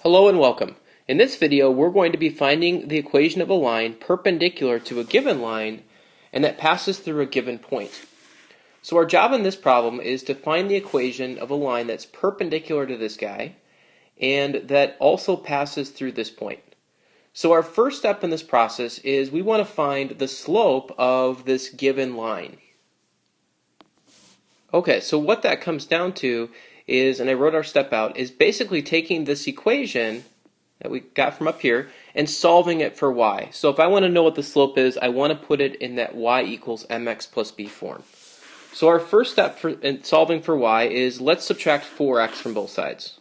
Hello and welcome. In this video, we're going to be finding the equation of a line perpendicular to a given line and that passes through a given point. So our job in this problem is to find the equation of a line that's perpendicular to this guy and that also passes through this point. So our first step in this process is we want to find the slope of this given line. Okay, so what that comes down to is, and I wrote our step out, is basically taking this equation that we got from up here and solving it for y. So if I want to know what the slope is, I want to put it in that y equals mx plus b form. So our first step in solving for y is let's subtract 4x from both sides.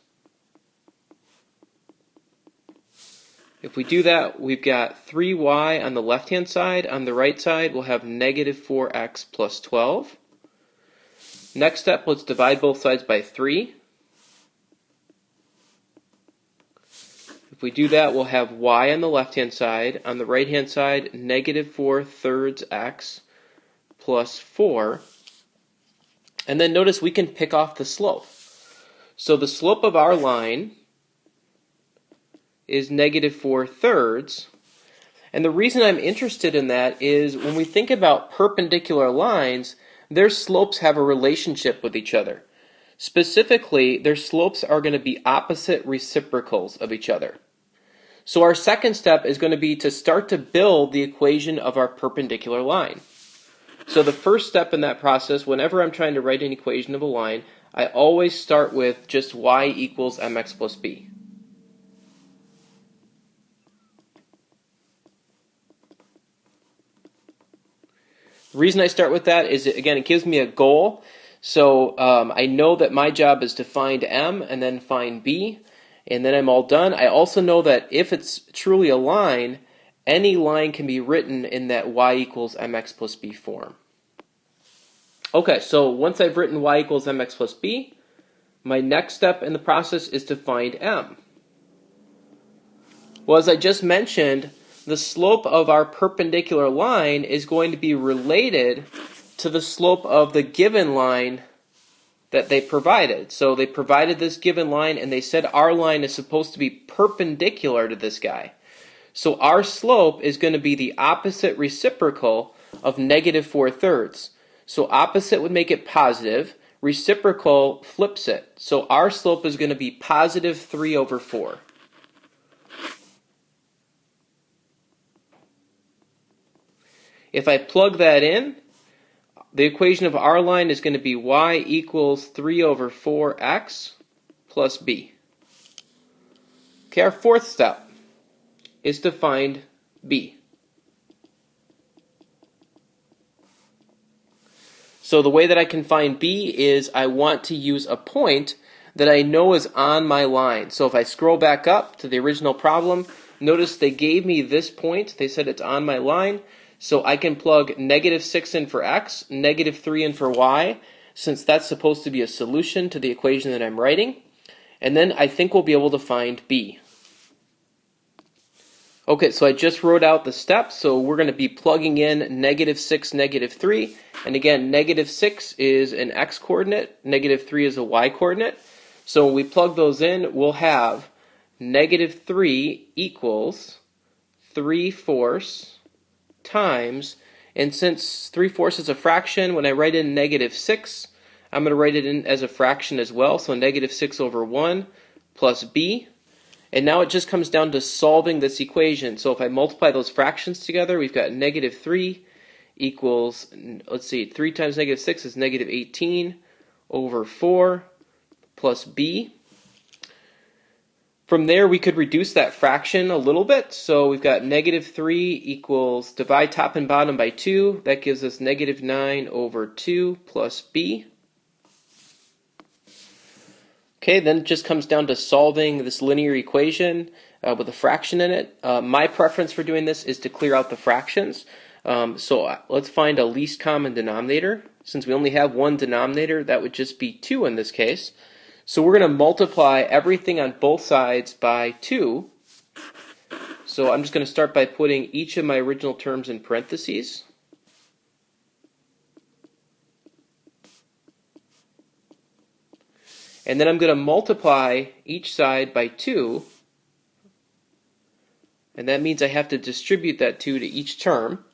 If we do that, we've got 3y on the left-hand side. On the right side, we'll have negative 4x plus 12. Next step, let's divide both sides by 3. If we do that, we'll have y on the left-hand side. On the right-hand side, negative 4/3 x plus 4. And then notice we can pick off the slope. So the slope of our line is negative 4/3. And the reason I'm interested in that is when we think about perpendicular lines, their slopes have a relationship with each other. Specifically, their slopes are going to be opposite reciprocals of each other. So our second step is going to be to start to build the equation of our perpendicular line. So the first step in that process, whenever I'm trying to write an equation of a line, I always start with just y equals mx plus b. The reason I start with that is, again, it gives me a goal. So I know that my job is to find m and then find b, and then I'm all done. I also know that if it's truly a line, any line can be written in that y equals mx plus b form. Okay, so once I've written y equals mx plus b, my next step in the process is to find m. Well, as I just mentioned, the slope of our perpendicular line is going to be related to the slope of the given line that they provided. So they provided this given line and they said our line is supposed to be perpendicular to this guy. So our slope is going to be the opposite reciprocal of negative 4/3. So opposite would make it positive, reciprocal flips it. So our slope is going to be positive 3/4. If I plug that in, the equation of our line is going to be y equals 3/4x plus b. Okay, our fourth step is to find b. So the way that I can find b is I want to use a point that I know is on my line. So if I scroll back up to the original problem, notice they gave me this point. They said it's on my line. So I can plug negative 6 in for x, negative 3 in for y, since that's supposed to be a solution to the equation that I'm writing. And then I think we'll be able to find b. Okay, so I just wrote out the steps. So we're going to be plugging in negative 6, negative 3. And again, negative 6 is an x coordinate, negative 3 is a y coordinate. So when we plug those in, we'll have negative 3 equals 3/4 times, and since 3/4 is a fraction, when I write in negative 6, I'm going to write it in as a fraction as well, so negative 6/1 plus b. And now it just comes down to solving this equation. So if I multiply those fractions together, we've got negative 3 equals, let's see, 3 times negative 6 is negative 18/4 plus b. From there, we could reduce that fraction a little bit. So we've got negative 3 equals, divide top and bottom by 2. That gives us negative 9/2 plus b. Okay, then it just comes down to solving this linear equation with a fraction in it. My preference for doing this is to clear out the fractions. So let's find a least common denominator. Since we only have one denominator, that would just be 2 in this case. So we're going to multiply everything on both sides by 2. So I'm just going to start by putting each of my original terms in parentheses. And then I'm going to multiply each side by 2 And that means I have to distribute that 2 to each term.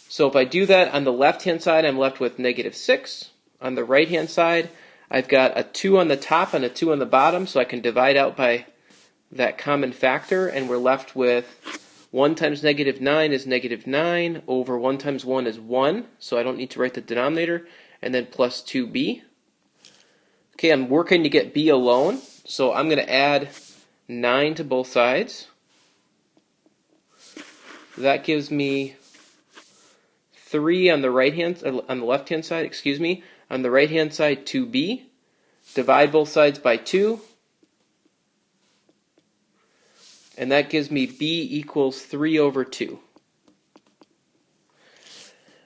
So if I do that on the left-hand side, I'm left with negative 6. On the right-hand side, I've got a 2 on the top and a 2 on the bottom, so I can divide out by that common factor, and we're left with 1 times negative 9 is negative 9, over 1 times 1 is 1, so I don't need to write the denominator, and then plus 2b. Okay, I'm working to get b alone, so I'm going to add 9 to both sides. That gives me 3 on the left-hand side, excuse me. On the right-hand side, 2b. Divide both sides by 2. And that gives me b equals 3 over 2.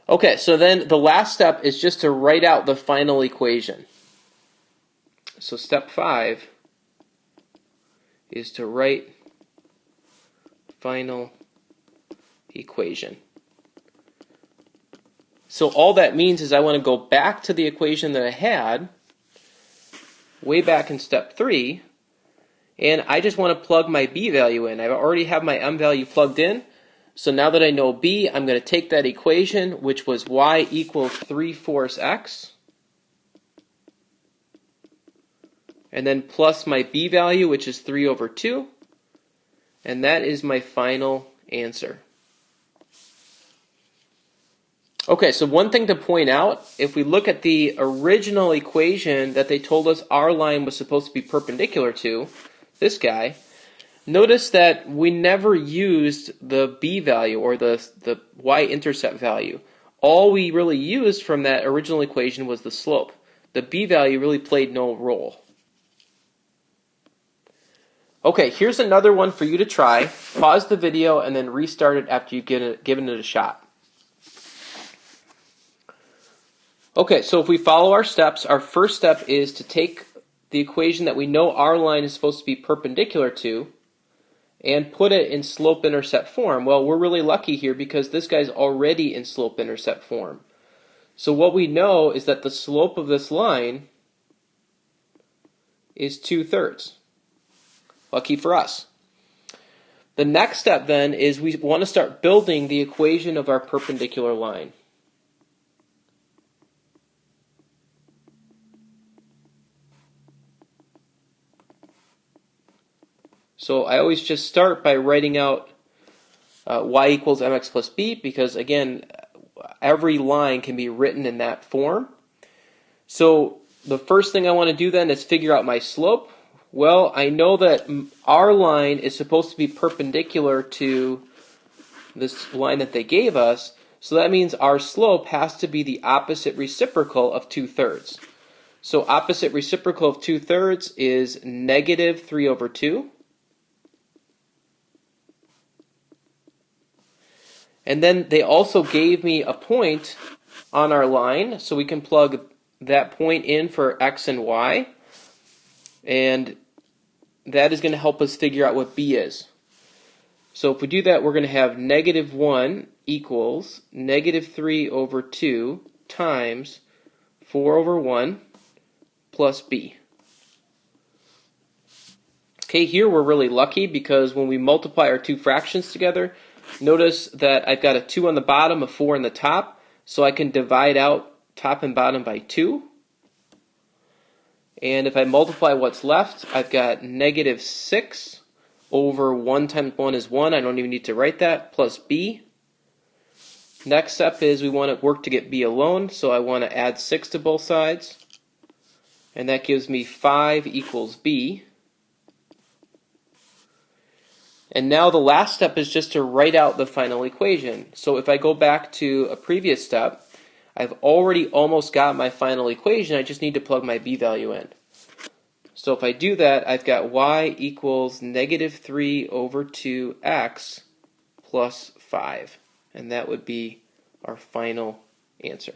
Okay, so then the last step is just to write out the final equation. So step 5 is to write final equation. So all that means is I want to go back to the equation that I had way back in step 3, and I just want to plug my b value in. I already have my m value plugged in, so now that I know b, I'm going to take that equation, which was y equals 3/4 x, and then plus my b value, which is 3 over 2, and that is my final answer. Okay, so one thing to point out, if we look at the original equation that they told us our line was supposed to be perpendicular to, this guy, notice that we never used the b value or the y-intercept value. All we really used from that original equation was the slope. The b value really played no role. Okay, here's another one for you to try. Pause the video and then restart it after you've given it a shot. Okay, so if we follow our steps, our first step is to take the equation that we know our line is supposed to be perpendicular to and put it in slope-intercept form. Well, we're really lucky here because this guy's already in slope-intercept form. So what we know is that the slope of this line is 2/3. Lucky for us. The next step then is we want to start building the equation of our perpendicular line. So I always just start by writing out y equals mx plus b because, again, every line can be written in that form. So the first thing I want to do then is figure out my slope. Well, I know that our line is supposed to be perpendicular to this line that they gave us, so that means our slope has to be the opposite reciprocal of 2/3. So opposite reciprocal of 2/3 is negative 3 over 2. And then they also gave me a point on our line, so we can plug that point in for x and y. And that is going to help us figure out what b is. So if we do that, we're going to have negative 1 equals negative 3 over 2 times 4 over 1 plus b. Okay, here we're really lucky because when we multiply our two fractions together, notice that I've got a 2 on the bottom, a 4 on the top, so I can divide out top and bottom by 2. And if I multiply what's left, I've got negative 6 over 1 times 1 is 1. I don't even need to write that, plus b. Next step is we want to work to get b alone, so I want to add 6 to both sides. And that gives me 5 equals b. And now the last step is just to write out the final equation. So if I go back to a previous step, I've already almost got my final equation. I just need to plug my b value in. So if I do that, I've got y equals negative 3 over 2x plus 5. And that would be our final answer.